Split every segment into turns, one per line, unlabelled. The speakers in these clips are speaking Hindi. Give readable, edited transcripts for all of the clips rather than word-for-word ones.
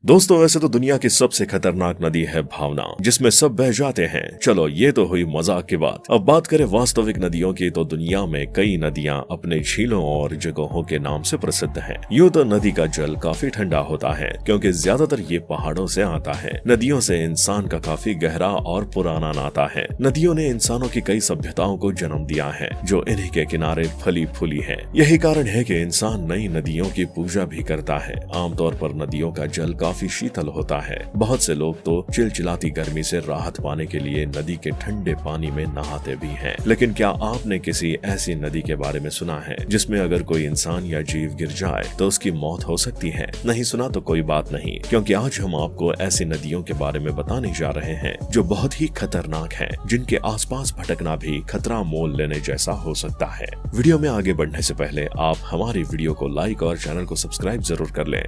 दोस्तों वैसे तो दुनिया की सबसे खतरनाक नदी है भावना, जिसमें सब बह जाते हैं। चलो ये तो हुई मजाक की बात। अब बात करें वास्तविक नदियों की, तो दुनिया में कई नदियां अपने झीलों और जगहों के नाम से प्रसिद्ध हैं। यूं तो नदी का जल काफी ठंडा होता है, क्योंकि ज्यादातर ये पहाड़ों से आता है। नदियों से इंसान का काफी गहरा और पुराना नाता है। नदियों ने इंसानों की कई सभ्यताओं को जन्म दिया है, जो इन्हीं के किनारे फली फूली है। यही कारण है कि इंसान नई नदियों की पूजा भी करता है। आमतौर पर नदियों का जल काफी शीतल होता है। बहुत से लोग तो चिलचिलाती गर्मी से राहत पाने के लिए नदी के ठंडे पानी में नहाते भी हैं। लेकिन क्या आपने किसी ऐसी नदी के बारे में सुना है जिसमें अगर कोई इंसान या जीव गिर जाए तो उसकी मौत हो सकती है? नहीं सुना तो कोई बात नहीं, क्योंकि आज हम आपको ऐसी नदियों के बारे में बताने जा रहे हैं जो बहुत ही खतरनाक है, जिनके आसपास भटकना भी खतरा मोल लेने जैसा हो सकता है। वीडियो में आगे बढ़ने से पहले आप हमारी वीडियो को लाइक और चैनल को सब्सक्राइब जरूर कर लें।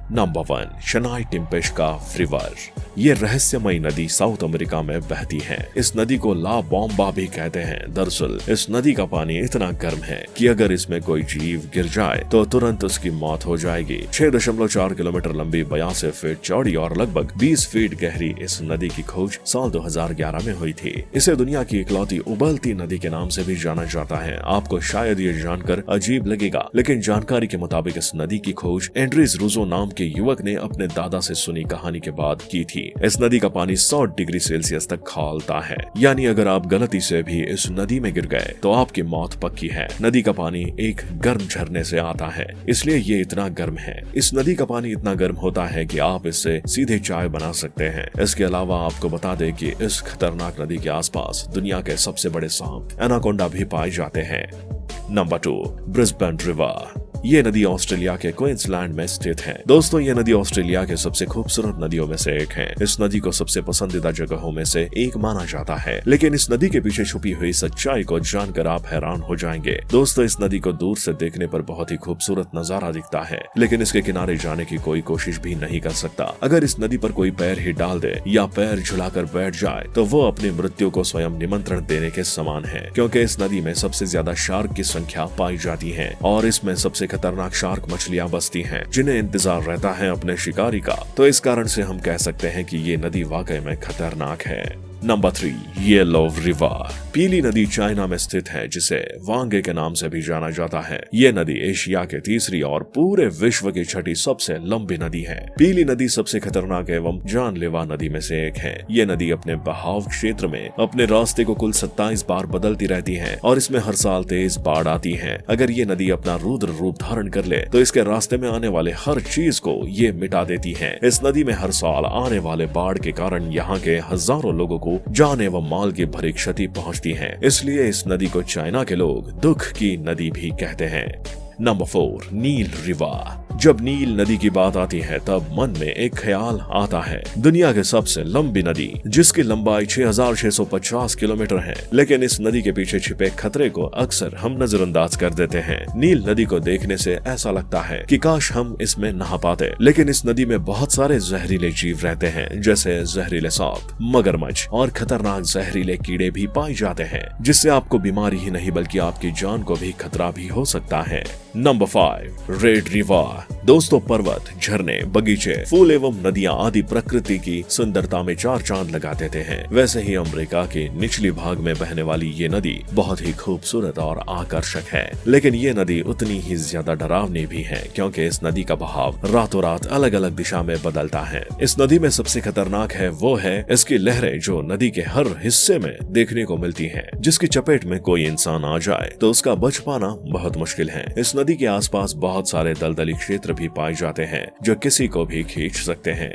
Number 1, शनाई टिम्पेस्का river. ये रहस्यमयी नदी साउथ अमेरिका में बहती है। इस नदी को ला बॉम्बा भी कहते हैं। दरअसल इस नदी का पानी इतना गर्म है कि अगर इसमें कोई जीव गिर जाए तो तुरंत उसकी मौत हो जाएगी। 6.4 किलोमीटर लंबी, 82 फीट चौड़ी और लगभग 20 फीट गहरी इस नदी की खोज साल 2011 में हुई थी। इसे दुनिया की इकलौती उबलती नदी के नाम से भी जाना जाता है। आपको शायद ये जानकर अजीब लगेगा, लेकिन जानकारी के मुताबिक इस नदी की खोज एंड्रीज रूजो नाम के युवक ने अपने दादा से सुनी कहानी के बाद की थी। इस नदी का पानी 100 डिग्री सेल्सियस तक खौलता है, यानी अगर आप गलती से भी इस नदी में गिर गए तो आपकी मौत पक्की है। नदी का पानी एक गर्म झरने से आता है, इसलिए ये इतना गर्म है। इस नदी का पानी इतना गर्म होता है कि आप इससे सीधे चाय बना सकते हैं। इसके अलावा आपको बता दें कि इस खतरनाक नदी के आसपास दुनिया के सबसे बड़े सांप एनाकोंडा भी पाए जाते हैं। Number 2, Brisbane river. ये नदी ऑस्ट्रेलिया के क्वींसलैंड में स्थित है। दोस्तों ये नदी ऑस्ट्रेलिया के सबसे खूबसूरत नदियों में से एक है। इस नदी को सबसे पसंदीदा जगहों में से एक माना जाता है, लेकिन इस नदी के पीछे छुपी हुई सच्चाई को जानकर आप हैरान हो जाएंगे। दोस्तों इस नदी को दूर से देखने पर बहुत ही खूबसूरत नजारा दिखता है, लेकिन इसके किनारे जाने की कोई कोशिश भी नहीं कर सकता। अगर इस नदी पर कोई पैर ही डाल दे या पैर झुलाकर बैठ जाए तो वो अपनी मृत्यु को स्वयं निमंत्रण देने के समान है, क्योंकि इस नदी में सबसे ज्यादा शार्क की संख्या पाई जाती है और इसमें सबसे खतरनाक शार्क मछलियां बसती हैं, जिन्हें इंतजार रहता है अपने शिकारी का। तो इस कारण से हम कह सकते हैं कि ये नदी वाकई में खतरनाक है। Number 3, yellow river. पीली नदी चाइना में स्थित है, जिसे वांगे के नाम से भी जाना जाता है। ये नदी एशिया के तीसरी और पूरे विश्व की छठी सबसे लंबी नदी है। पीली नदी सबसे खतरनाक एवं जानलेवा नदी में से एक है। ये नदी अपने बहाव क्षेत्र में अपने रास्ते को कुल 27 बार बदलती रहती है और इसमें हर साल तेज बाढ़ आती है। अगर ये नदी अपना रुद्र रूप धारण कर ले तो इसके रास्ते में आने वाले हर चीज को ये मिटा देती है। इस नदी में हर साल आने वाले बाढ़ के कारण यहाँ के हजारों लोगों को जान एवं माल की भरी क्षति पहुंचती है। इसलिए इस नदी को चाइना के लोग दुख की नदी भी कहते हैं। नंबर 4, नील रिवर। जब नील नदी की बात आती है तब मन में एक ख्याल आता है, दुनिया की सबसे लंबी नदी जिसकी लंबाई 6650 किलोमीटर है। लेकिन इस नदी के पीछे छिपे खतरे को अक्सर हम नजरअंदाज कर देते हैं। नील नदी को देखने से ऐसा लगता है कि काश हम इसमें नहा पाते, लेकिन इस नदी में बहुत सारे जहरीले जीव रहते हैं, जैसे जहरीले सांप, मगरमच्छ और खतरनाक जहरीले कीड़े भी पाए जाते हैं, जिससे आपको बीमारी ही नहीं बल्कि आपकी जान को भी खतरा भी हो सकता है। Number 5, red river. दोस्तों पर्वत, झरने, बगीचे, फूल एवं नदियां आदि प्रकृति की सुंदरता में चार चांद लगा देते हैं। वैसे ही अमेरिका के निचली भाग में बहने वाली ये नदी बहुत ही खूबसूरत और आकर्षक है, लेकिन ये नदी उतनी ही ज्यादा डरावनी भी है, क्योंकि इस नदी का बहाव रातों रात अलग अलग दिशा में बदलता है। इस नदी में सबसे खतरनाक है वो है इसकी लहरें, जो नदी के हर हिस्से में देखने को मिलती है। जिसकी चपेट में कोई इंसान आ जाए तो उसका बच पाना बहुत मुश्किल है। इस नदी के आसपास बहुत सारे दलदली क्षेत्र भी पाए जाते हैं जो किसी को भी खींच सकते हैं।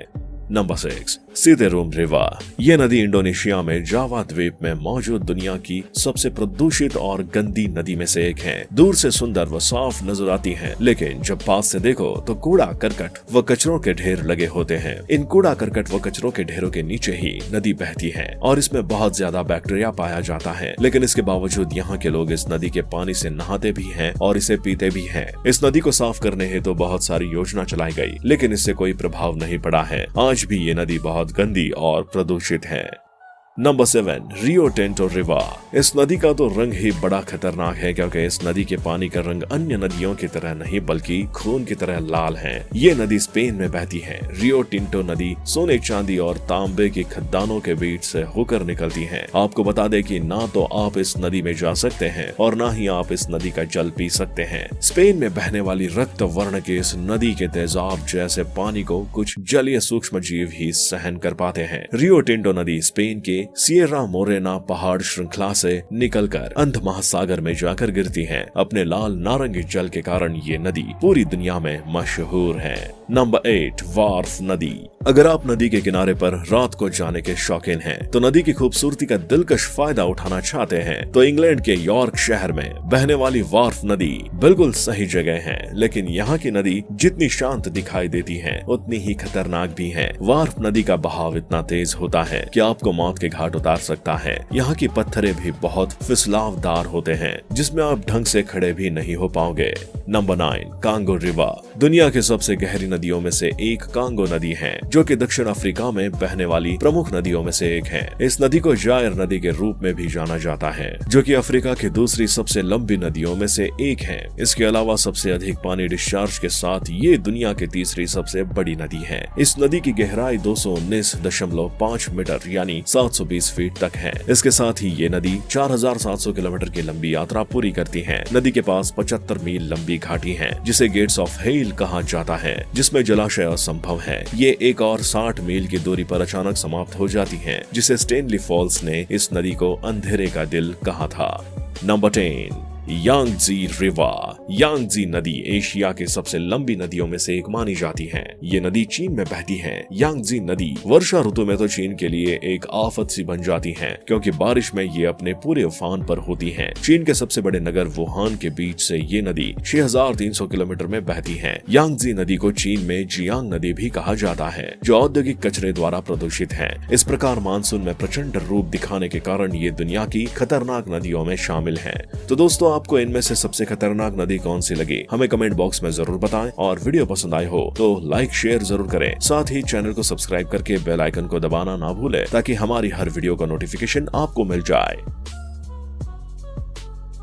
Number 6, Citarum river. यह नदी इंडोनेशिया में जावा द्वीप में मौजूद दुनिया की सबसे प्रदूषित और गंदी नदी में से एक है। दूर से सुंदर व साफ नजर आती है, लेकिन जब पास से देखो तो कूड़ा करकट व कचरों के ढेर लगे होते हैं। इन कूड़ा करकट व कचरों के ढेरों के नीचे ही नदी बहती है और इसमें बहुत ज्यादा बैक्टीरिया पाया जाता है। लेकिन इसके बावजूद यहाँ के लोग इस नदी के पानी से नहाते भी हैं और इसे पीते भी हैं। इस नदी को साफ करने हेतु बहुत सारी योजना चलाई गई, लेकिन इससे कोई प्रभाव नहीं पड़ा है। आज भी ये नदी बहुत गंदी और प्रदूषित है। Number 7, Rio Tinto river. इस नदी का तो रंग ही बड़ा खतरनाक है, क्योंकि इस नदी के पानी का रंग अन्य नदियों की तरह नहीं बल्कि खून की तरह लाल है। ये नदी स्पेन में बहती है। रियो टिंटो नदी सोने, चांदी और तांबे की खदानों के बीच से होकर निकलती है। आपको बता दें कि ना तो आप इस नदी में जा सकते हैं और ना ही आप इस नदी का जल पी सकते हैं। स्पेन में बहने वाली रक्त वर्ण की इस नदी के तेजाब जैसे पानी को कुछ जलीय सूक्ष्म जीव ही सहन कर पाते हैं। रियो टिंटो नदी स्पेन के सियरा मोरेना पहाड़ श्रृंखला से निकलकर अंध महासागर में जाकर गिरती है। अपने लाल नारंगी जल के कारण ये नदी पूरी दुनिया में मशहूर है। नंबर 8, वार्फ नदी। अगर आप नदी के किनारे पर रात को जाने के शौकीन हैं, तो नदी की खूबसूरती का दिलकश फायदा उठाना चाहते हैं, तो इंग्लैंड के यॉर्क शहर में बहने वाली वार्फ नदी बिल्कुल सही जगह है। लेकिन यहाँ की नदी जितनी शांत दिखाई देती है, उतनी ही खतरनाक भी है। वार्फ नदी का बहाव इतना तेज होता है कि आपको मौत के घाट उतार सकता है। यहाँ की पत्थरें भी बहुत फिसलावदार होते हैं, जिसमें आप ढंग से खड़े भी नहीं हो पाओगे। Number 9, Congo river. दुनिया की सबसे गहरी नदियों में से एक कांगो नदी है, जो कि दक्षिण अफ्रीका में बहने वाली प्रमुख नदियों में से एक है। इस नदी को जायर नदी के रूप में भी जाना जाता है, जो कि अफ्रीका की दूसरी सबसे लंबी नदियों में से एक है। इसके अलावा सबसे अधिक पानी डिस्चार्ज के साथ ये दुनिया की तीसरी सबसे बड़ी नदी है। इस नदी की गहराई 219.5 मीटर यानी 720 फीट तक है। इसके साथ ही ये नदी 4700 किलोमीटर की लंबी यात्रा पूरी करती है। नदी के पास 75 मील लंबी घाटी है, जिसे गेट्स ऑफ हेल कहा जाता है, जिसमें जलाशय असंभव है। ये एक और 60 मील की दूरी पर अचानक समाप्त हो जाती है, जिसे स्टेनली फॉल्स ने इस नदी को अंधेरे का दिल कहा था। Number 10, Yangtze river. यांगजी नदी एशिया की सबसे लंबी नदियों में से एक मानी जाती है। ये नदी चीन में बहती है। यांगजी नदी वर्षा ऋतु में तो चीन के लिए एक आफत सी बन जाती है, क्योंकि बारिश में ये अपने पूरे उफान पर होती है। चीन के सबसे बड़े नगर वुहान के बीच से ये नदी 6300 किलोमीटर में बहती है। यांगजी नदी को चीन में जियांग नदी भी कहा जाता है, जो औद्योगिक कचरे द्वारा प्रदूषित है। इस प्रकार मानसून में प्रचंड रूप दिखाने के कारण ये दुनिया की खतरनाक नदियों में शामिल है। तो दोस्तों, आपको इनमें से सबसे खतरनाक नदी कौन सी लगी, हमें कमेंट बॉक्स में जरूर बताएं। और वीडियो पसंद आए हो तो लाइक शेयर जरूर करें। साथ ही चैनल को सब्सक्राइब करके बेल आइकन को दबाना ना भूलें, ताकि हमारी हर वीडियो का नोटिफिकेशन आपको मिल जाए।